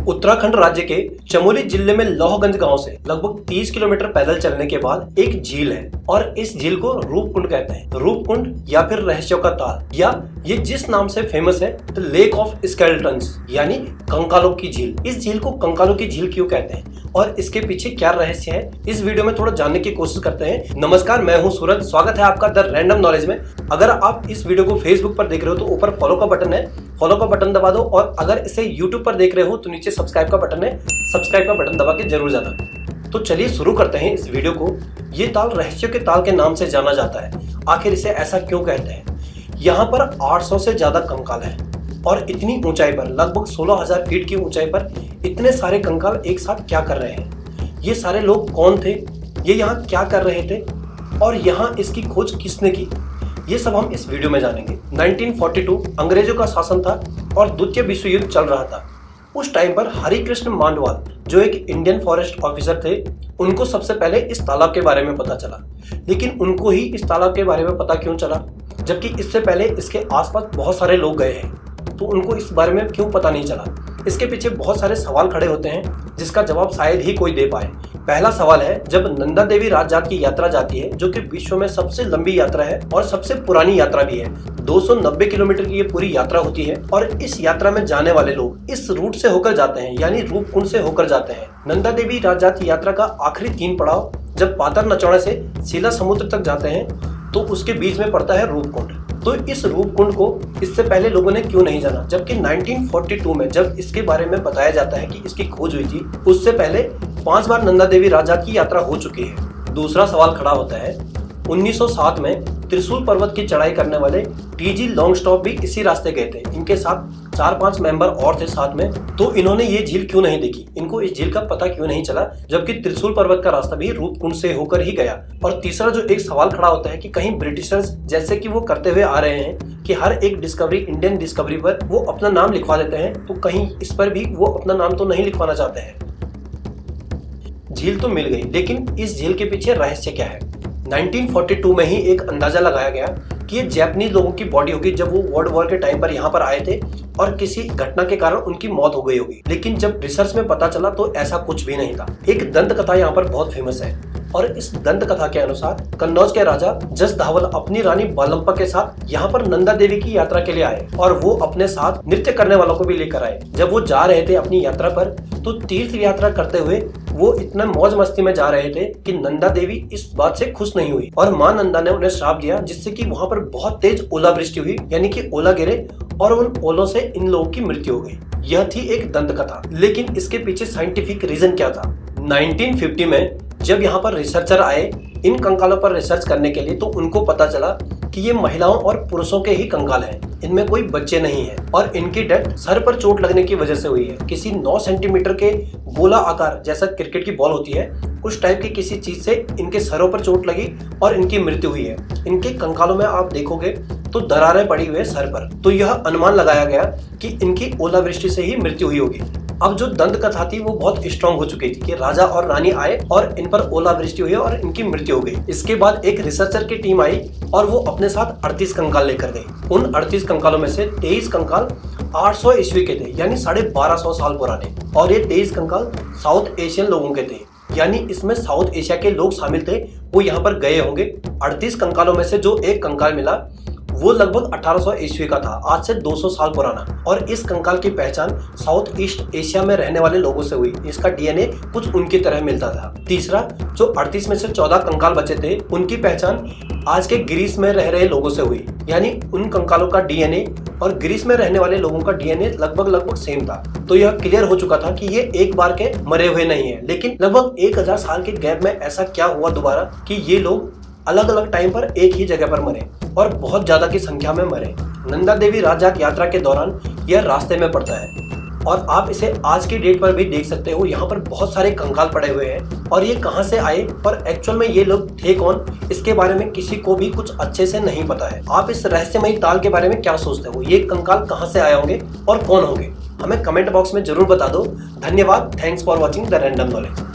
उत्तराखंड राज्य के चमोली जिले में लोहगंज गांव से लगभग 30 किलोमीटर पैदल चलने के बाद एक झील है और इस झील को रूपकुंड कहते हैं। रूपकुंड या फिर रहस्यों का ताल, या ये जिस नाम से फेमस है द लेक ऑफ स्केलेटन्स यानी कंकालों की झील। इस झील को कंकालों की झील क्यों कहते हैं और इसके पीछे क्या रहस्य है, इस वीडियो में थोड़ा जानने की कोशिश करते हैं। नमस्कार, मैं हूं सूरज, स्वागत है आपका द रैंडम नॉलेज में। अगर आप इस वीडियो को फेसबुक पर देख रहे हो तो ऊपर फॉलो का बटन है, फॉलो का बटन दबा दो, और अगर इसे यूट्यूब पर देख रहे हो तो नीचे सब्सक्राइब का बटन है, सब्सक्राइब का बटन दबा के जरूर जाना। तो चलिए शुरू करते हैं इस वीडियो को। ये ताल रहस्यों के ताल के नाम से जाना जाता है। आखिर इसे ऐसा क्यों कहते हैं? यहाँ पर 800 से ज्यादा कंकाल हैं और इतनी ऊंचाई पर, लगभग 16,000 फीट की ऊंचाई पर इतने सारे कंकाल एक साथ क्या कर रहे हैं? ये सारे लोग कौन थे? ये यहाँ क्या कर रहे थे? और यहाँ इसकी खोज किसने की? ये सब हम इस वीडियो में जानेंगे। 1942 अंग्रेजों का शासन था और द्वितीय विश्व युद्ध चल रहा था। उस टाइम पर हरिकृष्ण मांडवाल, जो एक इंडियन फॉरेस्ट ऑफिसर थे, उनको सबसे पहले इस तालाब के बारे में पता चला। लेकिन उनको ही इस तालाब के बारे में पता क्यों चला, जबकि इससे पहले इसके आसपास बहुत सारे लोग गए हैं? तो उनको इस बारे में क्यों पता नहीं चला? इसके पीछे बहुत सारे सवाल खड़े होते हैं जिसका जवाब शायद ही कोई दे पाए। पहला सवाल है, जब नंदा देवी राजजात की यात्रा जाती है, जो कि विश्व में सबसे लंबी यात्रा है और सबसे पुरानी यात्रा भी है, 290 किलोमीटर की ये पूरी यात्रा होती है, और इस यात्रा में जाने वाले लोग इस रूट से होकर जाते हैं, यानी रूपकुंड से होकर जाते हैं। नंदा देवी राजजात की यात्रा का आखिरी 3 पड़ाव जब पातर नचौड़े से सीला समुद्र तक जाते हैं तो उसके बीच में पड़ता है रूपकुंड। तो इस रूपकुंड को इससे पहले लोगों ने क्यों नहीं जाना, जबकि 1942 में जब इसके बारे में बताया जाता है कि इसकी खोज हुई थी, उससे पहले 5 बार नंदा देवी राजजात की यात्रा हो चुकी है। दूसरा सवाल खड़ा होता है, 1907 में त्रिशूल पर्वत की चढ़ाई करने वाले टीजी लॉन्गस्टॉप भी इसी रास्ते गए थे। इनके साथ 4-5 मेंबर और थे साथ में। तो इन्होंने ये झील क्यों नहीं देखी? इनको इस झील का पता क्यों नहीं चला, जबकि त्रिशूल पर्वत का रास्ता भी रूपकुंड से होकर ही गया? और तीसरा जो एक सवाल खड़ा होता है कि कहीं ब्रिटिशर्स, जैसे कि वो करते हुए आ रहे हैं कि हर एक डिस्कवरी, इंडियन डिस्कवरी पर वो अपना नाम लिखवा देते हैं, तो कहीं इस पर भी वो अपना नाम तो नहीं लिखवाना चाहते हैं? झील तो मिल गई, लेकिन इस झील के पीछे रहस्य क्या है? 1942 में ही एक अंदाजा लगाया गया कि ये जापानीज लोगों की बॉडी होगी, जब वो वर्ल्ड वॉर के टाइम पर यहाँ पर आए थे और किसी घटना के कारण उनकी मौत हो गई होगी। लेकिन जब रिसर्च में पता चला तो ऐसा कुछ भी नहीं था। एक दंत कथा यहाँ पर बहुत फेमस है, और इस दंत कथा के अनुसार कन्नौज के राजा जस धावल अपनी रानी बालम्पा के साथ यहाँ पर नंदा देवी की यात्रा के लिए आए, और वो अपने साथ नृत्य करने वालों को भी लेकर आए। जब वो जा रहे थे अपनी यात्रा पर, तो तीर्थ यात्रा करते हुए वो इतना मौज मस्ती में जा रहे थे कि नंदा देवी इस बात से खुश नहीं हुई, और माँ नंदा ने उन्हें श्राप दिया, जिससे कि वहाँ पर बहुत तेज ओलावृष्टि हुई, यानी कि ओला गिरे, और उन ओलों से इन लोगों की मृत्यु हो गई। यह थी एक दंत कथा। लेकिन इसके पीछे साइंटिफिक रीजन क्या था? 1950 में जब यहाँ पर रिसर्चर आए इन कंकालों पर रिसर्च करने के लिए, तो उनको पता चला कि ये महिलाओं और पुरुषों के ही कंकाल हैं, इनमें कोई बच्चे नहीं है, और इनकी डेथ सर पर चोट लगने की वजह से हुई है। किसी 9 सेंटीमीटर के गोला आकार, जैसा क्रिकेट की बॉल होती है, उस टाइप की किसी चीज से इनके सरों पर चोट लगी और इनकी मृत्यु हुई है। इनके कंकालों में आप देखोगे तो दरारें पड़ी हुई है सर पर, तो यह अनुमान लगाया गया कि इनकी ओलावृष्टि से ही मृत्यु हुई होगी। अब जो दंत कथा थी वो बहुत स्ट्रांग हो चुकी थी कि राजा और रानी आए और इन पर ओलावृष्टि हुई और इनकी मृत्यु हो गई। इसके बाद एक रिसर्चर की टीम आई और वो अपने साथ 38 कंकाल लेकर गई। उन 38 कंकालों में से 23 कंकाल 800 ईस्वी के थे, यानी 1250 साल पुराने, और ये 23 कंकाल साउथ एशियन लोगों के थे, यानी इसमें साउथ एशिया के लोग शामिल थे। वो यहाँ पर गए होंगे। 38 कंकालों में से जो एक कंकाल मिला वो लगभग 1800 ईस्वी का था, आज से 200 साल पुराना, और इस कंकाल की पहचान साउथ ईस्ट एशिया में रहने वाले लोगों से हुई। इसका डीएनए कुछ उनकी तरह मिलता था। तीसरा, जो 38 में से 14 कंकाल बचे थे, उनकी पहचान आज के ग्रीस में रह रहे लोगों से हुई, यानी उन कंकालों का डीएनए और ग्रीस में रहने वाले लोगों का डीएनए लगभग सेम था। तो यह क्लियर हो चुका था कि ये एक बार के मरे हुए नहीं है, लेकिन लगभग 1000 साल के गैप में ऐसा क्या हुआ दोबारा कि ये लोग अलग अलग टाइम पर एक ही जगह पर मरे और बहुत ज्यादा की संख्या में मरे। नंदा देवी राजजात यात्रा के दौरान यह रास्ते में पड़ता है, और आप इसे आज की डेट पर भी देख सकते हो। यहाँ पर बहुत सारे कंकाल पड़े हुए हैं, और ये कहाँ से आए और एक्चुअल में ये लोग थे कौन, इसके बारे में किसी को भी कुछ अच्छे से नहीं पता है। आप इस रहस्यमयी ताल के बारे में क्या सोचते हो? ये कंकाल कहाँ से आए होंगे और कौन होंगे? हमें कमेंट बॉक्स में जरूर बता दो। धन्यवाद। Thanks for watching the random knowledge.